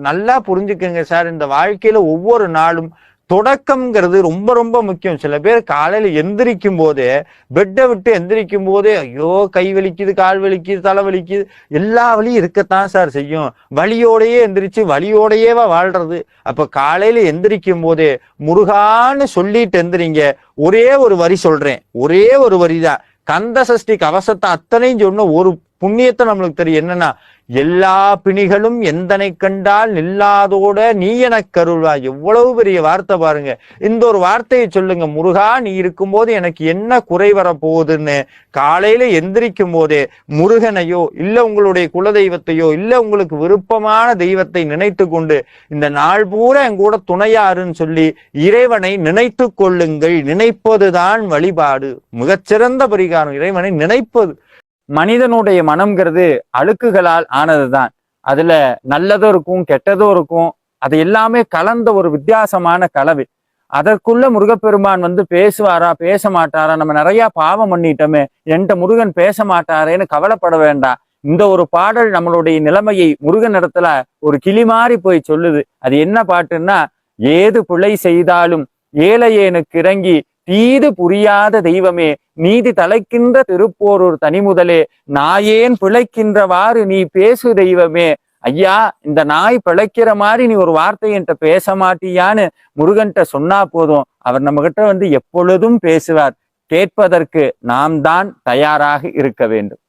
நல்லா புரிஞ்சுக்கங்க சார். இந்த வாழ்க்கையில ஒவ்வொரு நாளும் தொடக்கம்ங்கிறது ரொம்ப ரொம்ப முக்கியம். சில பேர் காலையில எந்திரிக்கும் போதே, பெட்டை விட்டு எந்திரிக்கும் போதே, ஐயோ கை வலிக்குது, கால் வலிக்குது, தலை வலிக்குது, எல்லா வலியும் இருக்கத்தான் சார் செய்யும். வலியோடையே எந்திரிச்சு வலியோடையேவா வாழ்றது? அப்ப காலையில எந்திரிக்கும் போதே முருகான்னு சொல்லிட்டு எந்திரிங்க. ஒரே ஒரு வரி சொல்றேன், ஒரே ஒரு வரிதான். கந்த சஷ்டி கவசத்தை அத்தனையும் சொன்ன ஒரு புண்ணியத்தை நம்மளுக்கு தெரியும். என்னன்னா, எல்லா பிணிகளும் எந்தனை கண்டால் நில்லாதோட நீ எனக்கு கருள்வா. எவ்வளவு பெரிய வார்த்தை பாருங்க. இந்த ஒரு வார்த்தையை சொல்லுங்க, முருகா நீ இருக்கும்போது எனக்கு என்ன குறை வர போகுதுன்னு காலையில எந்திரிக்கும் போதே முருகனையோ இல்ல உங்களுடைய குலதெய்வத்தையோ இல்ல உங்களுக்கு விருப்பமான தெய்வத்தை நினைத்து கொண்டு இந்த நாள் பூரா என் கூட துணையாருன்னு சொல்லி இறைவனை நினைத்து கொள்ளுங்கள். நினைப்பதுதான் வழிபாடு, மிகச்சிறந்த பரிகாரம். இறைவனை நினைப்பது. மனிதனுடைய மனம்ங்கிறது அழுக்குகளால் ஆனதுதான். அதுல நல்லதும் இருக்கும், கெட்டதும் இருக்கும். அது எல்லாமே கலந்த ஒரு வித்தியாசமான கலவை. அதற்குள்ள முருகப்பெருமான் பேசுவாரா பேச மாட்டாரா, நம்ம நிறைய பாவம் பண்ணிட்டோமே, என்கிட்ட முருகன் பேச மாட்டாரேன்னு கவலைப்பட வேண்டாம். இந்த ஒரு பாடல் நம்மளுடைய நிலைமையை முருகன் இடத்துல ஒரு கிளி மாறி போய் சொல்லுது. அது என்ன பாட்டுன்னா, ஏது பிழை செய்தாலும் ஏழையேனுக்கு இறங்கி தீது புரியாத தெய்வமே, நீதி தலைக்கின்ற திருப்போரூர் தனிமுதலே, நாயேன் பிழைக்கின்றவாறு நீ பேசு தெய்வமே. ஐயா, இந்த நாய் பிழைக்கிற மாதிரி நீ ஒரு வார்த்தை என்கிட்ட பேச மாட்டியான்னு முருகன்கிட்ட சொன்னா போதும், அவர் நம்ம கிட்ட எப்பொழுதும் பேசுவார். கேட்பதற்கு நாம் தான் தயாராக இருக்க வேண்டும்.